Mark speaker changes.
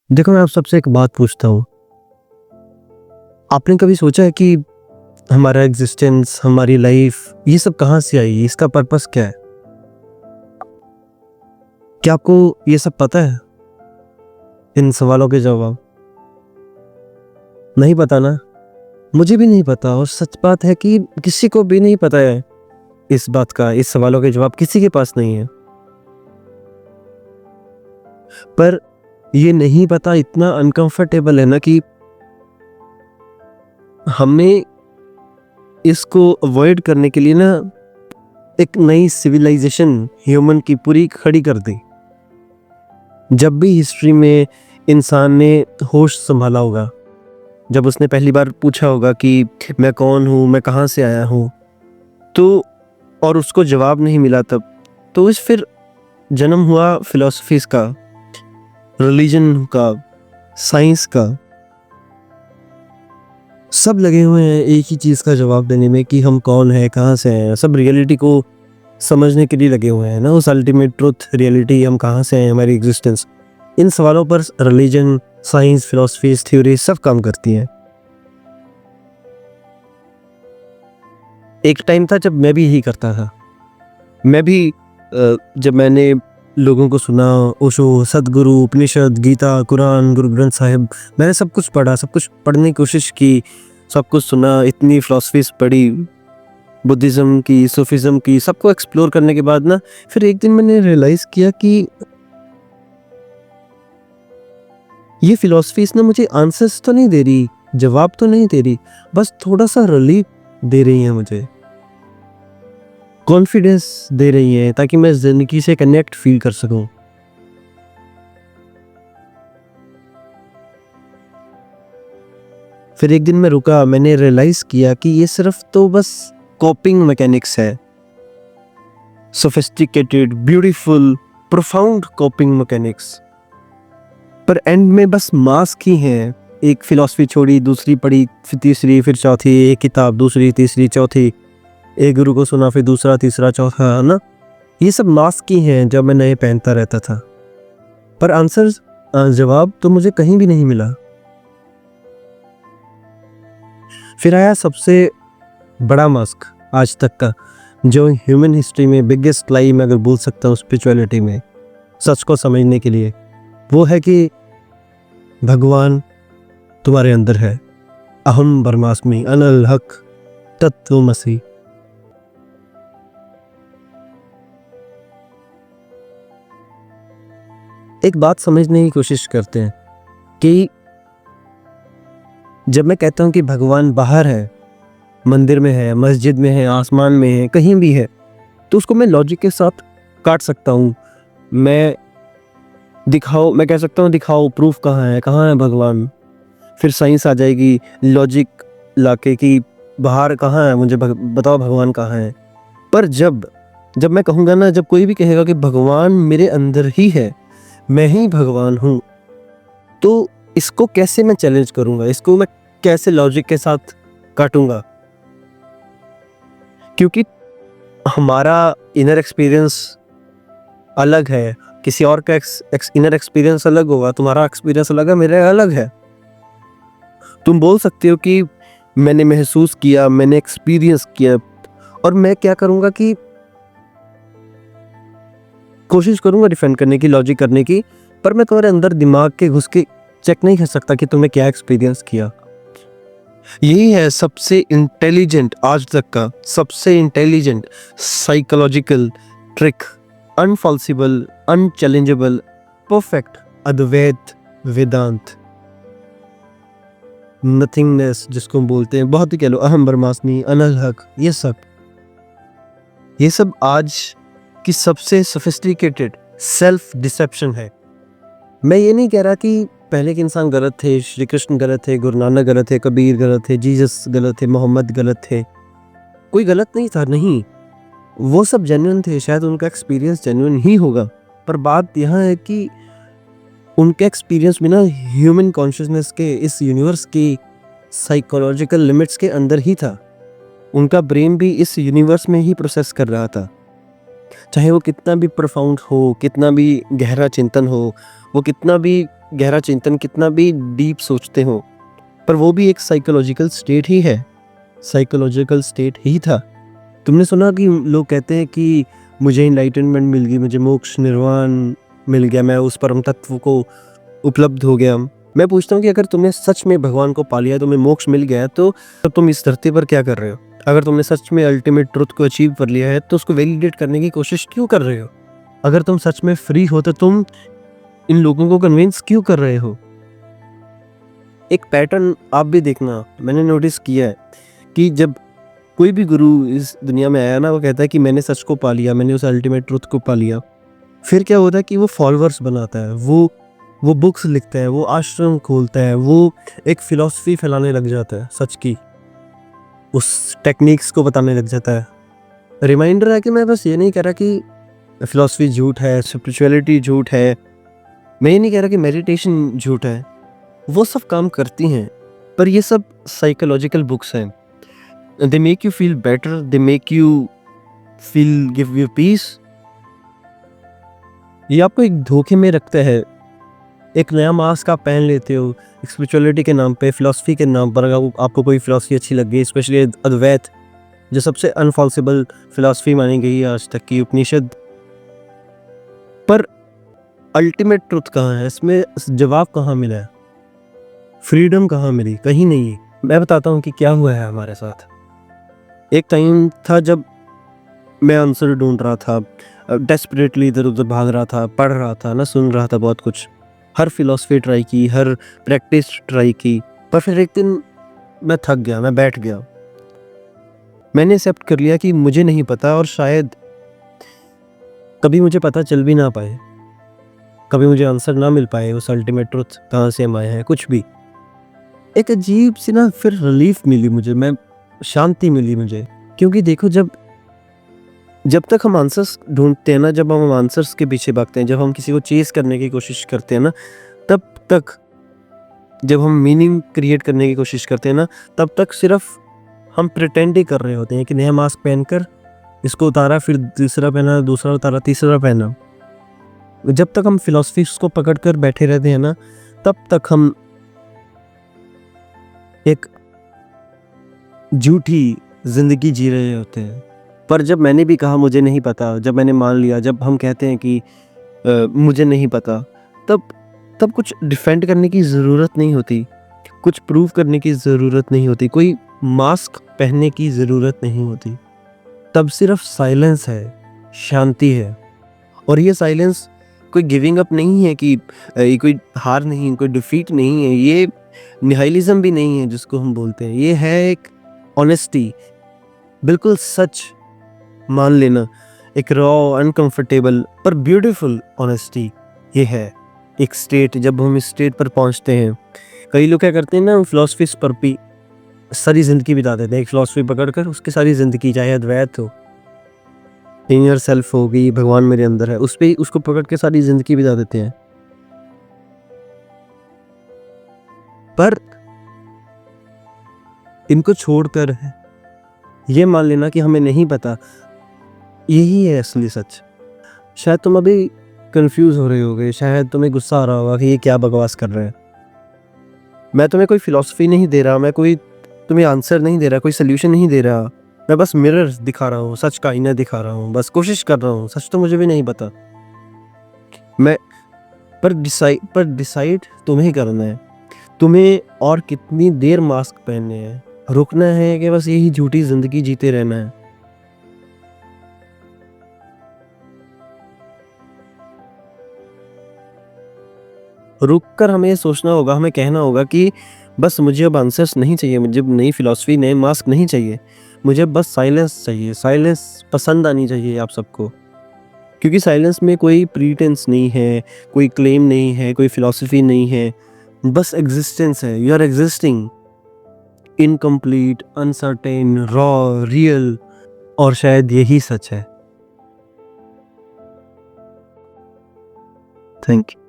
Speaker 1: देखो, मैं आप सबसे एक बात पूछता हूँ। आपने कभी सोचा है कि हमारा एग्ज़िस्टेंस, हमारी लाइफ़ ये सब कहाँ से आई? इसका पर्पस क्या है? क्या आपको ये सब पता है? इन सवालों के जवाब? नहीं पता ना? मुझे भी नहीं पता और सच बात है कि किसी को भी नहीं पता है इस बात का, इस सवालों के जवाब किसी के पास नहीं है। पर ये नहीं पता इतना अनकम्फ़र्टेबल है ना कि हमने इसको अवॉइड करने के लिए ना एक नई सिविलाइज़ेशन ह्यूमन की पूरी खड़ी कर दी। जब भी हिस्ट्री में इंसान ने होश संभाला होगा, जब उसने पहली बार पूछा होगा कि मैं कौन हूँ, मैं कहाँ से आया हूँ, तो और उसको जवाब नहीं मिला तब, तो इस फिर जन्म हुआ फिलॉसफीज़ का, रिलीजन का, साइंस का। सब लगे हुए हैं एक ही चीज़ का जवाब देने में कि हम कौन हैं, कहाँ से हैं। सब रियलिटी को समझने के लिए लगे हुए हैं ना, उस अल्टीमेट ट्रुथ, रियलिटी, हम कहाँ से हैं, हमारी एग्जिस्टेंस। इन सवालों पर रिलीजन, साइंस, फिलॉसफीज, थ्योरी सब काम करती हैं। एक टाइम था जब मैं भी यही करता था। मैं भी जब मैंने लोगों को सुना, ओशो, सदगुरु, उपनिषद, गीता, कुरान, गुरु ग्रंथ साहिब, मैंने सब कुछ पढ़ा, सब कुछ पढ़ने की कोशिश की, सब कुछ सुना, इतनी फिलॉसफीज पढ़ी, बुद्धिज़्म की, सूफिज़्म की, सबको एक्सप्लोर करने के बाद ना फिर एक दिन मैंने रियलाइज़ किया कि ये फिलॉसफीज़ ना मुझे आंसर्स तो नहीं दे रही, जवाब तो नहीं दे रही, बस थोड़ा-सा रिलीफ दे रही हैं मुझे। कॉन्फिडेंस दे रही हैं ताकि मैं ज़िंदगी से कनेक्ट फ़ील कर सकूँ। फिर एक दिन मैं रुका, मैंने रियलाइज़ किया कि ये सिर्फ़ तो बस कॉपिंग मैकेनिक्स है। Sophisticated, beautiful, profound कॉपिंग mechanics. पर एंड में बस मास्क ही हैं। एक फ़िलॉसफी छोड़ी, दूसरी पढ़ी, फिर तीसरी, फिर चौथी, एक किताब, दूसरी, तीसरी, चौथी, एक गुरु को सुना, फिर दूसरा, तीसरा, चौथा, है ना? ये सब मास्क ही हैं जब मैं नए पहनता रहता था। पर आंसर्स, जवाब तो मुझे कहीं भी नहीं मिला। फिर आया सबसे बड़ा मास्क आज तक का, जो ह्यूमन हिस्ट्री में बिगेस्ट लाई मैं अगर बोल सकता हूँ स्पिरिचुअलिटी में, सच को समझने के लिए, वो है कि भगवान तुम्हारे अंदर है। अहम ब्रह्मास्मि अनल हक तत्वमसि। एक बात समझने की कोशिश करते हैं कि जब मैं कहता हूँ कि भगवान बाहर है, मंदिर में है, मस्जिद में है, आसमान में है, कहीं भी है, तो उसको मैं लॉजिक के साथ काट सकता हूँ। मैं कह सकता हूँ दिखाओ प्रूफ कहाँ है भगवान। फिर साइंस आ जाएगी लॉजिक लाके कि बाहर कहाँ है, मुझे बताओ भगवान कहाँ है। पर जब जब मैं कहूँगा ना, जब कोई भी कहेगा कि भगवान मेरे अंदर ही है, मैं ही भगवान हूँ, तो इसको कैसे मैं चैलेंज करूँगा, इसको मैं कैसे लॉजिक के साथ काटूँगा? क्योंकि हमारा इनर एक्सपीरियंस अलग है, किसी और का इनर एक्सपीरियंस अलग होगा, तुम्हारा एक्सपीरियंस अलग है, मेरा अलग है। तुम बोल सकते हो कि मैंने महसूस किया, मैंने एक्सपीरियंस किया, और मैं क्या करूँगा कि कोशिश करूँगा डिफेंड करने की, लॉजिक करने की, पर मैं तुम्हारे अंदर दिमाग के घुस के चेक नहीं कर सकता कि तुमने क्या एक्सपीरियंस किया। यही है सबसे इंटेलिजेंट, आज तक का सबसे इंटेलिजेंट साइकोलॉजिकल ट्रिक, अनफॉल्सिबल, अनचैलेंजेबल, परफेक्ट अद्वैत वेदांत, नथिंगनेस जिसको हम बोलते हैं, बहुत ही कह लो, अहम ब्रह्मास्मि अनल हक, ये सब आज की सबसे सोफिस्टिकेटेड सेल्फ डिसेप्शन है। मैं ये नहीं कह रहा कि पहले के इंसान गलत थे, श्री कृष्ण गलत थे, गुरु नानक गलत थे, कबीर गलत थे, जीसस गलत थे, मोहम्मद गलत थे। कोई गलत नहीं था, नहीं। वो सब जेन्युइन थे, शायद उनका एक्सपीरियंस जेन्युइन ही होगा। पर बात यहाँ है कि उनके एक्सपीरियंस में ना ह्यूमन कॉन्शियसनेस के, इस यूनिवर्स की साइकोलॉजिकल लिमिट्स के अंदर ही था। उनका ब्रेन भी इस यूनिवर्स में ही प्रोसेस कर रहा था। चाहे वो कितना भी प्रोफाउंड हो, कितना भी गहरा चिंतन हो, वो कितना भी गहरा चिंतन, कितना भी डीप सोचते हो, पर वो भी एक साइकोलॉजिकल स्टेट ही है, साइकोलॉजिकल स्टेट ही था। तुमने सुना कि लोग कहते हैं कि मुझे इनलाइटनमेंट मिल गई, मुझे मोक्ष निर्वाण मिल गया, मैं उस परम तत्व को उपलब्ध हो गया। मैं पूछता हूँ कि अगर तुमने सच में भगवान को पा लिया, तुम्हें मोक्ष मिल गया, तो तब तुम इस धरती पर क्या कर रहे हो? अगर तुमने सच में अल्टीमेट ट्रुथ को अचीव कर लिया है, तो उसको वैलिडेट करने की कोशिश क्यों कर रहे हो? अगर तुम सच में फ्री हो, तो तुम इन लोगों को कन्विंस क्यों कर रहे हो? एक पैटर्न आप भी देखना, मैंने नोटिस किया है कि जब कोई भी गुरु इस दुनिया में आया ना, वो कहता है कि मैंने सच को पा लिया, मैंने उस अल्टीमेट ट्रुथ को पा लिया। फिर क्या होता है कि वो फॉलोअर्स बनाता है, वो बुक्स लिखता है, वो आश्रम खोलता है, वो एक फिलॉसफी फैलाने लग जाता है सच की, उस टेक्निक्स को बताने लग जाता है। रिमाइंडर है कि मैं बस ये नहीं कह रहा कि फिलॉसफी झूठ है, स्पिरिचुअलिटी झूठ है, मैं ये नहीं कह रहा कि मेडिटेशन झूठ है, वो सब काम करती हैं, पर ये सब साइकोलॉजिकल बुक्स हैं। They make you feel better, they make you feel, give you peace. ये आपको एक धोखे में रखता है। एक नया मास्क आप पहन लेते हो स्पिरिचुअलिटी के नाम पे, फिलॉसफी के नाम पर। अगर आपको कोई फिलॉसफी अच्छी लग गई, स्पेशली अद्वैत, जो सबसे अनफॉल्सेबल फिलॉसफी मानी गई है आज तक की, उपनिषद, पर अल्टीमेट ट्रुथ कहाँ है? इसमें जवाब कहाँ मिला है? फ्रीडम कहाँ मिली? कहीं नहीं। मैं बताता हूँ कि क्या हुआ है हमारे साथ। एक टाइम था जब मैं आंसर ढूंढ रहा था, डेस्परेटली इधर उधर भाग रहा था, पढ़ रहा था ना, सुन रहा था बहुत कुछ, हर फिलॉसफी ट्राई की, हर प्रैक्टिस ट्राई की, पर फिर एक दिन मैं थक गया, मैं बैठ गया। मैंने एक्सेप्ट कर लिया कि मुझे नहीं पता, और शायद कभी मुझे पता चल भी ना पाए, कभी मुझे आंसर ना मिल पाए, उस अल्टीमेट ट्रुथ कहाँ से हम आए हैं, कुछ भी। एक अजीब सी ना फिर रिलीफ मिली मुझे, मैं शांति मिली मुझे। क्योंकि देखो, जब तक हम आंसर्स ढूंढते हैं ना, जब हम आंसर्स के पीछे भागते हैं, जब हम किसी को चेस करने की कोशिश करते हैं ना, तब तक, जब हम मीनिंग क्रिएट करने की कोशिश करते हैं ना, तब तक सिर्फ हम प्रिटेंड ही कर रहे होते हैं कि नया मास्क पहनकर इसको उतारा, फिर दूसरा पहना, दूसरा उतारा, तीसरा पहना। जब तक हम फिलॉसफीज को पकड़ कर बैठे रहते हैं ना, तब तक हम एक झूठी जिंदगी जी रहे होते हैं। पर जब मैंने भी कहा मुझे नहीं पता, जब मैंने मान लिया, जब हम कहते हैं कि मुझे नहीं पता, तब कुछ डिफेंड करने की ज़रूरत नहीं होती, कुछ प्रूव करने की ज़रूरत नहीं होती, कोई मास्क पहनने की ज़रूरत नहीं होती। तब सिर्फ साइलेंस है, शांति है। और ये साइलेंस कोई गिविंग अप नहीं है, कि ये कोई हार नहीं, कोई डिफीट नहीं है, ये निहाइलिज्म भी नहीं है जिसको हम बोलते हैं। ये है एक ऑनेस्टी, बिल्कुल सच मान लेना, एक रॉ, अनकंफर्टेबल पर ब्यूटीफुल ऑनेस्टी। ये है एक स्टेट। जब हम इस स्टेट पर पहुंचते हैं, कई लोग क्या करते हैं ना, फिलॉसफीज पर भी सारी जिंदगी बिता देते हैं। एक फिलॉसफी पकड़कर उसकी सारी जिंदगी, चाहे अद्वैत हो, इनर सेल्फ हो गई, भगवान मेरे अंदर है, उस पे उसको पकड़ के सारी जिंदगी बिता देते हैं। पर इनको छोड़कर ये मान लेना कि हमें नहीं पता, यही है असली सच। शायद तुम अभी कंफ्यूज हो रहे होगे, शायद तुम्हें गुस्सा आ रहा होगा कि ये क्या बकवास कर रहे हैं। मैं तुम्हें कोई फिलॉसफी नहीं दे रहा, मैं कोई तुम्हें आंसर नहीं दे रहा, कोई सोल्यूशन नहीं दे रहा। मैं बस मिरर दिखा रहा हूँ, सच का आईना दिखा रहा हूँ, बस कोशिश कर रहा हूँ। सच तो मुझे भी नहीं पता। मैं पर डिसाइड तुम्हें करना है, तुम्हें और कितनी देर मास्क पहनने हैं। रुकना है कि बस यही झूठी जिंदगी जीते रहना है? रुककर हमें सोचना होगा, हमें कहना होगा कि बस मुझे अब आंसर्स नहीं चाहिए, मुझे अब नई फिलॉसफी, नए मास्क नहीं चाहिए, मुझे बस साइलेंस चाहिए। साइलेंस पसंद आनी चाहिए आप सबको, क्योंकि साइलेंस में कोई प्रीटेंस नहीं है, कोई क्लेम नहीं है, कोई फिलॉसफी नहीं है, बस एग्जिस्टेंस है। You are existing, incomplete, uncertain, raw, real, और शायद यही सच है। Thank you.